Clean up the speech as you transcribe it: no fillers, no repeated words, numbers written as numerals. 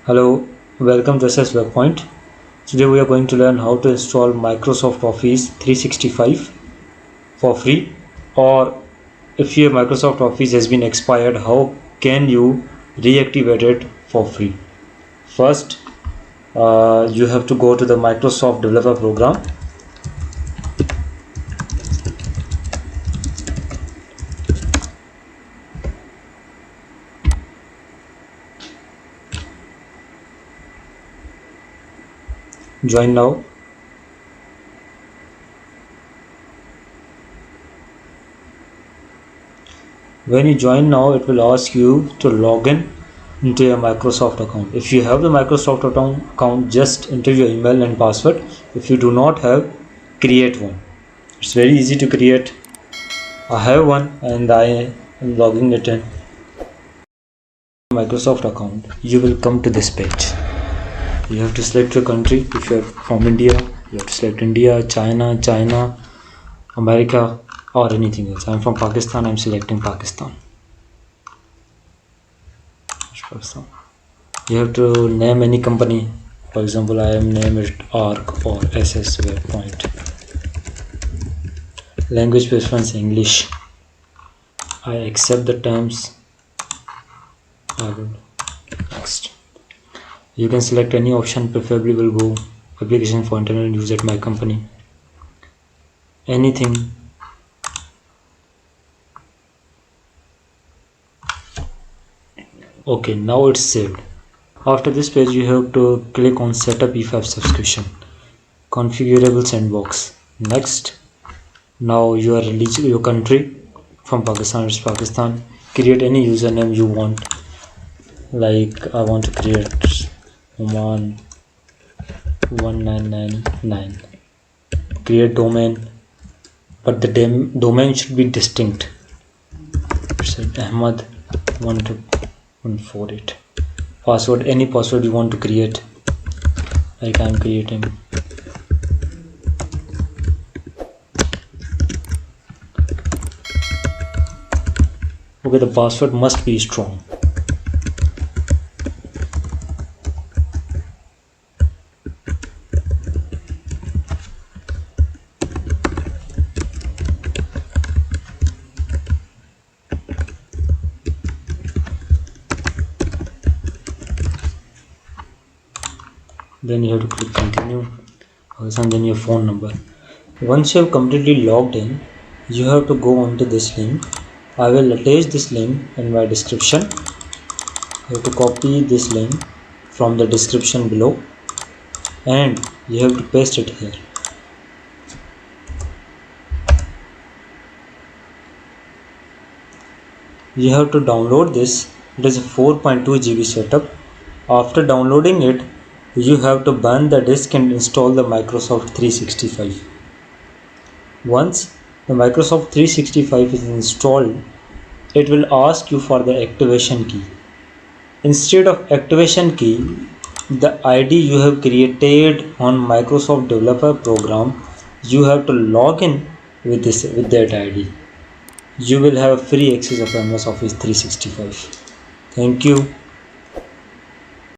Hello, welcome to webpoint. Today we are going to learn how to install Microsoft Office 365 for free, or if your Microsoft Office has been expired, how can you reactivate it for free. First, you have to go to the Microsoft Developer Program. Join now. When you join now, it will ask you to log in into your Microsoft account. If you have the Microsoft account, just enter your email and password. If you do not have, create one. It's very easy to create. I have one and I am logging it in. Microsoft account, you will come to this page. You have to select your country. If you are from India, you have to select India, China, America, or anything else. I am from Pakistan, I am selecting Pakistan. You have to name any company. For example, I am name it ARC or SSWebpoint. Language preference English. I accept the terms. I will next. You can select any option, preferably will go application for internal use at my company. Anything. Okay, now it's saved. After this page, you have to click on setup E5 subscription, configurable sandbox. Next, now your religion, your country, from Pakistan is Pakistan. Create any username you want. Like I want to create Oman 1999. Create domain, but the domain should be distinct. Ahmad 148. Password, any password you want to create, like I am creating. Okay, the password must be strong. Then you have to click continue, and then your phone number. Once you have completely logged in, you have to go onto this link. I will attach this link in my description. You have to copy this link from the description below and you have to paste it here. You have to download this. It is a 4.2 GB setup. After downloading it, you have to burn the disk and install the Microsoft 365. Once the Microsoft 365 is installed, it will ask you for the activation key. Instead of activation key, the ID you have created on Microsoft Developer Program, you have to log in with that ID. You will have free access of MS Office 365. Thank you.